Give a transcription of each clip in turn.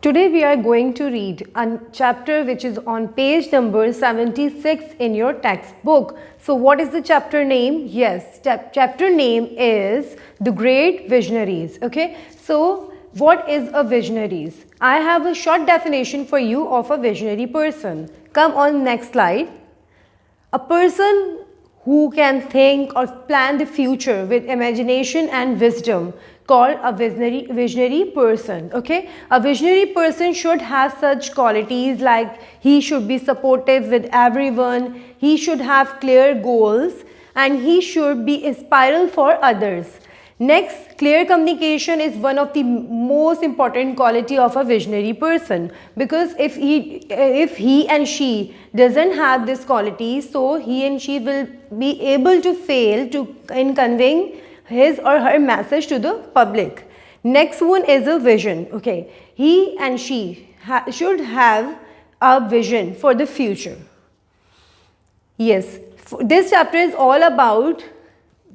Today we are going to read a chapter which is on page number 76 in your textbook. So what is the chapter name? Yes, chapter name is The Great Visionaries. Okay, so what is a visionaries? I have a short definition for you of a visionary person. Come on, next slide. A person who can think or plan the future with imagination and wisdom, called a visionary person. Okay, a visionary person should have such qualities like he should be supportive with everyone, he should have clear goals, and he should be inspiring for others. Next, clear communication is one of the most important quality of a visionary person, because if he and she doesn't have this quality, so he and she will be able to fail in conveying his or her message to the public. Next one is a vision. Okay, he and she should have a vision for the future. Yes, this chapter is all about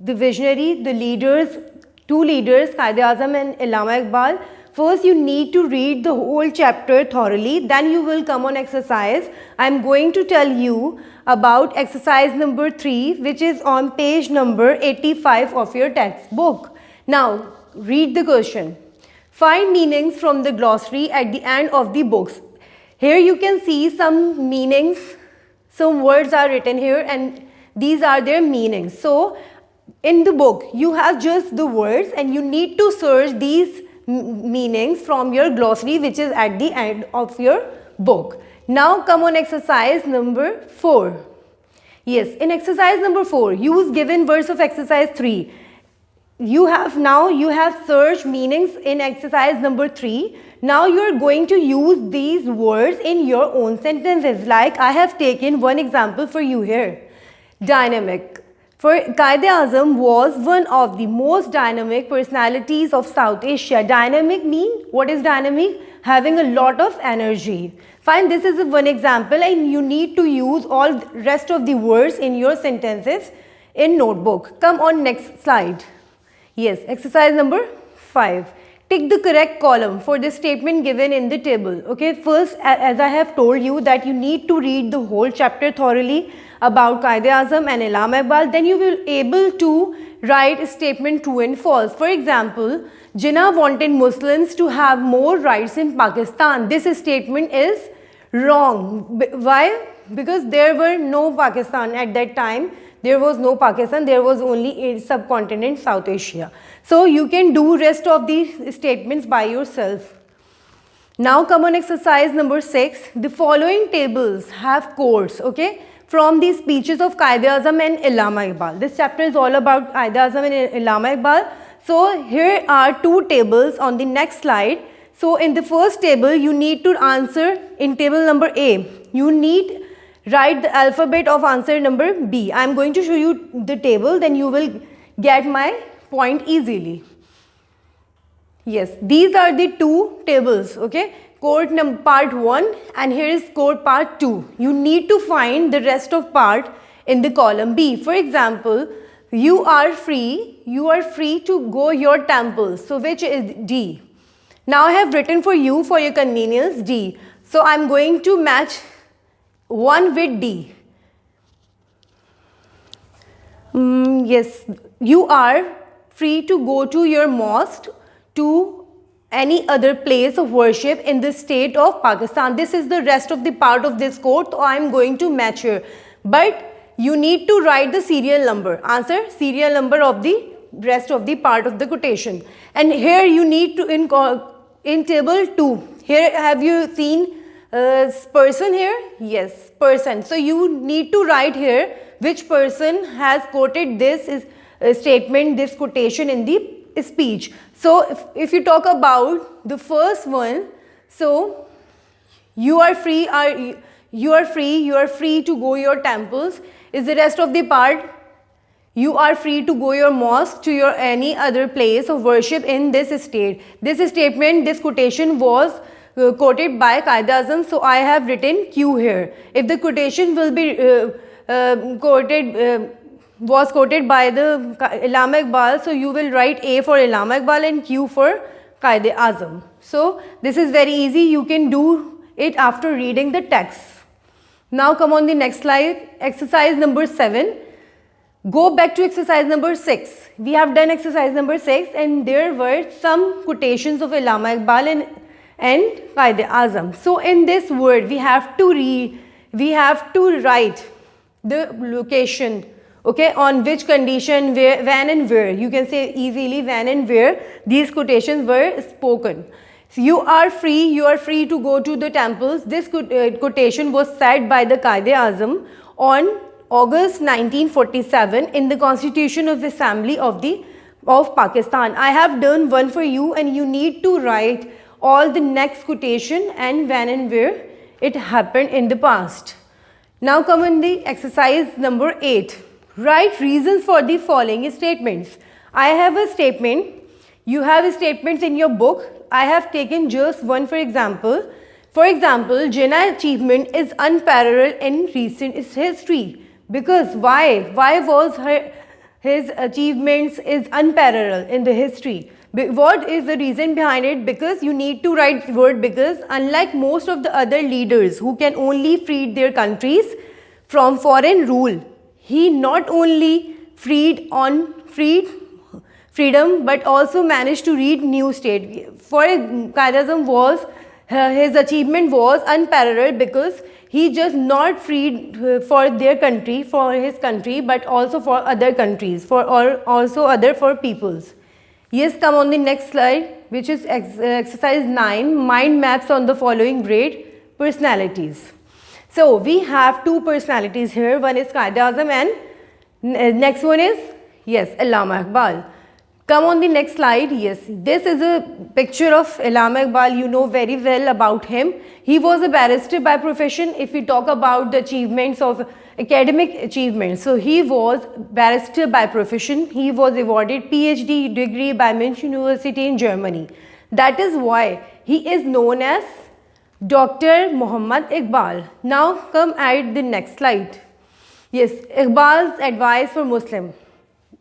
the visionary, the leaders, two leaders, Quaid-e-Azam and Allama Iqbal. First, you need to read the whole chapter thoroughly, then you will come on exercise. I am going to tell you about exercise number 3, which is on page number 85 of your textbook. Now, read the question. Find meanings from the glossary at the end of the books. Here you can see some meanings, some words are written here and these are their meanings. So, in the book, you have just the words and you need to search these meanings from your glossary, which is at the end of your book. Now come on exercise number 4. Yes, in exercise number 4, use given words of exercise 3. You have searched meanings in exercise number 3. Now you are going to use these words in your own sentences. Like I have taken one example for you here. Dynamic. For Quaid-e-Azam was one of the most dynamic personalities of South Asia. Dynamic mean, what is dynamic? Having a lot of energy. Fine, this is one example and you need to use all rest of the words in your sentences in notebook. Come on next slide. Yes, exercise number 5. Tick the correct column for the statement given in the table. Okay, first as I have told you that you need to read the whole chapter thoroughly about Quaid-e-Azam and Allama Iqbal, then you will able to write statement true and false. For example, Jinnah wanted Muslims to have more rights in Pakistan. This statement is wrong. Why? Because there were no Pakistan at that time. There was no Pakistan, there was only a subcontinent South Asia. So you can do rest of these statements by yourself. Now come on exercise number 6. The following tables have quotes, okay, from the speeches of Quaid-e-Azam and Allama Iqbal. This chapter is all about Quaid-e-Azam and Allama Iqbal. So here are two tables on the next slide. So in the first table, you need to answer in table number A. You need write the alphabet of answer number B. I am going to show you the table, then you will get my point easily. Yes, these are the two tables, okay. Quote part 1 and here is quote part 2. You need to find the rest of part in the column B. For example, you are free to go your temples. So which is D. Now I have written for you for your convenience D. So I am going to match 1 with D. Yes, you are free to go to your mosque, to any other place of worship in the state of Pakistan. This is the rest of the part of this quote, so I am going to match here. But you need to write the serial number. Answer serial number of the rest of the part of the quotation. And here you need to in table 2. Here have you seen person here? Yes, person. So you need to write here which person has quoted this statement, this quotation in the speech. So if you talk about the first one, so you are free to go your temples. Is the rest of the part? You are free to go your mosque, to your any other place of worship in this state. This statement, this quotation was quoted by Quaid-e-Azam, so I have written Q here. If the quotation will be was quoted by the Allama Iqbal, so you will write A for Allama Iqbal and Q for Quaid-e-Azam. So this is very easy. You can do it after reading the text. Now come on the next slide. Exercise number 7. Go back to exercise number 6. We have done exercise number 6 and there were some quotations of Allama Iqbal and Quaid-e-Azam. So in this word we have to write the location, okay, on which condition, where, when and where. You can say easily when and where these quotations were spoken. So you are free to go to the temples. This quotation was said by the Quaid-e-Azam on August 1947 in the Constitution of Assembly of Pakistan. I have done one for you and you need to write all the next quotation and when and where it happened in the past. Now come in the exercise number 8. Write reasons for the following statements. I have a statement. You have statements in your book. I have taken just one for example. For example, Jinnah's achievement is unparalleled in recent history. Because why? Why was his achievements is unparalleled in the history? What is the reason behind it? Because you need to write word because. Unlike most of the other leaders who can only free their countries from foreign rule, he not only freedom but also managed to read new state. For Quaid-e-Azam was his achievement was unparalleled because he just not freed for their country, for his country, but also for other countries, for peoples. Yes, come on the next slide, which is exercise 9. Mind maps on the following great personalities. So we have two personalities here. One is Quaid-e-Azam and next one is, yes, Allama Iqbal. Come on the next slide. Yes, this is a picture of Allama Iqbal. You know very well about him. He was a barrister by profession. If we talk about the achievements of academic achievements, so he was barrister by profession. He was awarded PhD degree by Munich University in Germany. That is why he is known as Dr. Muhammad Iqbal. Now come at the next slide. Yes, Iqbal's advice for Muslims.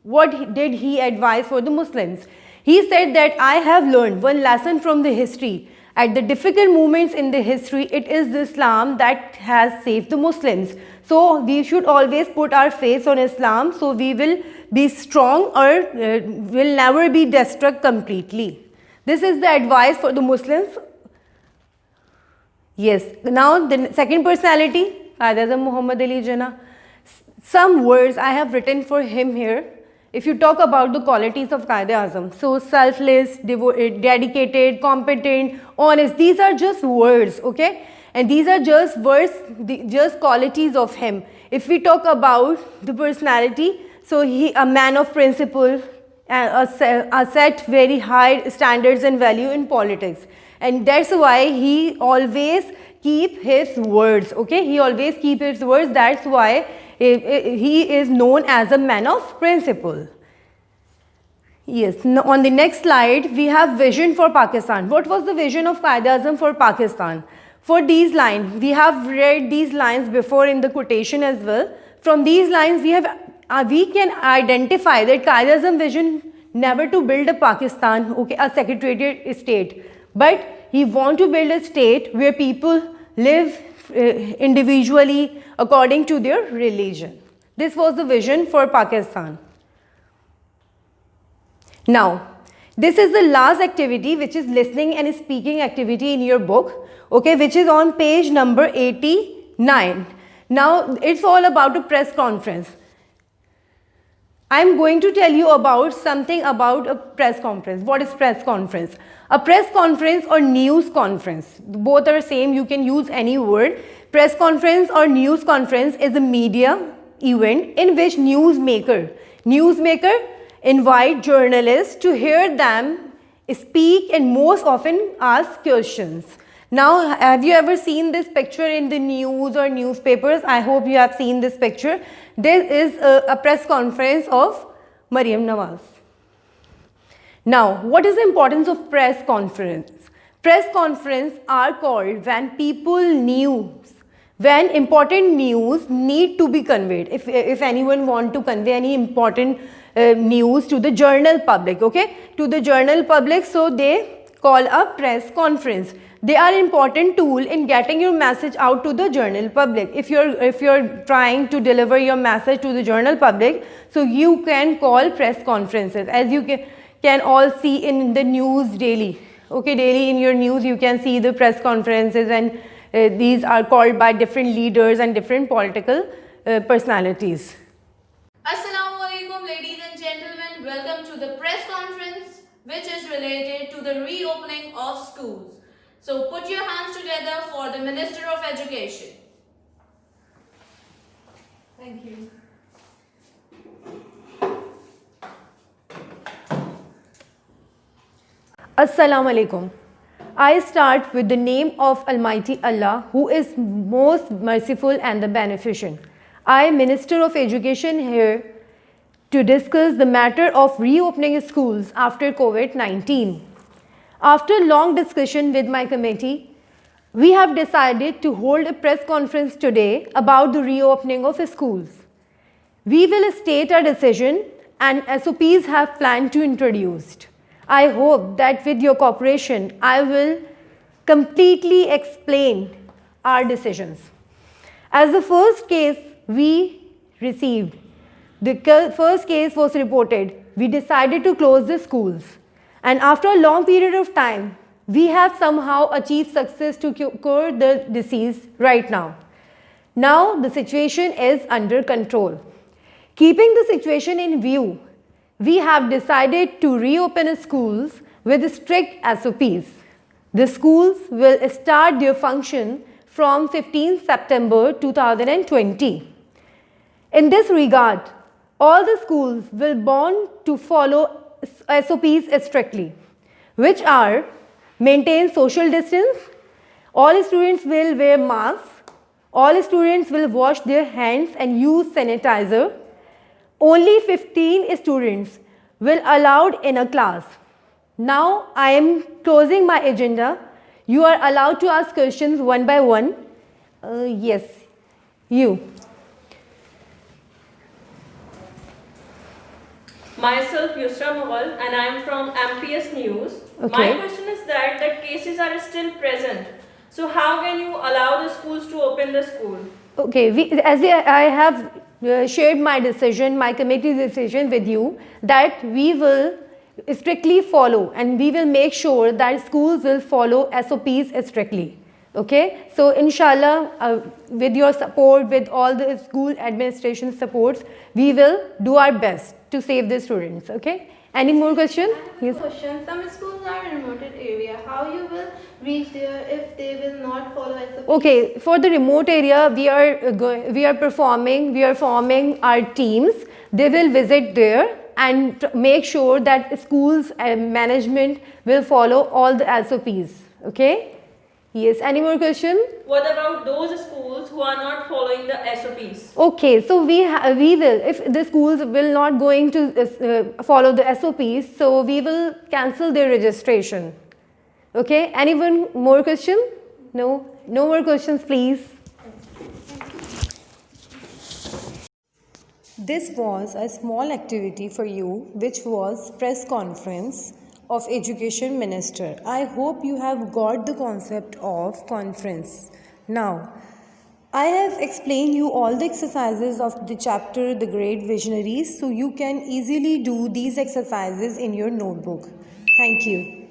What did he advise for the Muslims? He said that I have learned one lesson from the history. At the difficult moments in the history, it is the Islam that has saved the Muslims. So we should always put our faith on Islam so we will be strong or will never be destroyed completely. This is the advice for the Muslims. Yes, now the second personality, Quaid-e-Azam Muhammad Ali Jinnah. Some words I have written for him here. If you talk about the qualities of Quaid-e-Azam, so selfless, dedicated, competent, honest, these are just words, okay? And these are just words, just qualities of him. If we talk about the personality, so he a man of principle, set very high standards and value in politics. And that's why he always keep his words, okay? He always keep his words. That's why he is known as a man of principle. Yes, on the next slide, we have vision for Pakistan. What was the vision of Quaid-e-Azam for Pakistan? For these lines, we have read these lines before in the quotation as well. From these lines, we can identify that Quaid-e-Azam vision never to build a Pakistan, okay, a secretariat state, but he want to build a state where people live individually according to their religion. This was the vision for Pakistan. Now, this is the last activity, which is listening and speaking activity in your book, okay, which is on page number 89. Now, it's all about a press conference. I'm going to tell you about something about a press conference. What is press conference? A press conference or news conference, both are same, you can use any word. Press conference or news conference is a media event in which newsmaker invite journalists to hear them speak and most often ask questions. Now, have you ever seen this picture in the news or newspapers? I hope you have seen this picture. This is a press conference of Maryam Nawaz. Now, what is the importance of press conference? Press conference are called when important news need to be conveyed. If anyone want to convey any important news to the general public, okay, to the general public, so they call a press conference. They are important tool in getting your message out to the general public. If you're trying to deliver your message to the general public, so you can call press conferences, as you can all see in the news daily. Okay, daily in your news you can see the press conferences, and these are called by different leaders and different political personalities. Assalamu alaikum, ladies and gentlemen. Welcome to the press conference, which is related to the reopening of schools. So put your hands together for the Minister of Education. Thank you. Assalamu alaikum. I start with the name of Almighty Allah, who is most merciful and the beneficent. I, Minister of Education, here to discuss the matter of reopening schools after COVID-19. After long discussion with my committee, we have decided to hold a press conference today about the reopening of schools. We will state our decision and SOPs have planned to introduce. I hope that with your cooperation, I will completely explain our decisions. As the first case we received, the first case was reported, we decided to close the schools. And after a long period of time, we have somehow achieved success to cure the disease right now. Now the situation is under control. Keeping the situation in view, we have decided to reopen schools with strict SOPs. The schools will start their function from 15 September 2020. In this regard, all the schools will bond to follow SOPs strictly, which are maintain social distance, all students will wear masks, all students will wash their hands and use sanitizer, only 15 students will allowed in a class. Now I am closing my agenda. You are allowed to ask questions one by one. Yes, you. Myself, Yusra Mughal, and I am from MPS News. Okay. My question is that cases are still present. So how can you allow the schools to open the school? Okay, I have shared my decision, my committee's decision with you, that we will strictly follow and we will make sure that schools will follow SOPs strictly. Okay, so inshallah, with your support, with all the school administration supports, we will do our best to save the students. Okay, any more question? Yes. Question. Some schools are in remote area. How you will reach there if they will not follow SOPs? Okay, for the remote area, we are forming our teams. They will visit there and make sure that schools and management will follow all the SOPs. Okay. Yes, any more question? What about those schools who are not following the SOPs? Okay, so we will, if the schools will not going to follow the SOPs, so we will cancel their registration. Okay, anyone more question? No? No more questions, please. This was a small activity for you, which was press conference of Education Minister. I hope you have got the concept of conference. Now, I have explained you all the exercises of the chapter The Great Visionaries, so you can easily do these exercises in your notebook. Thank you.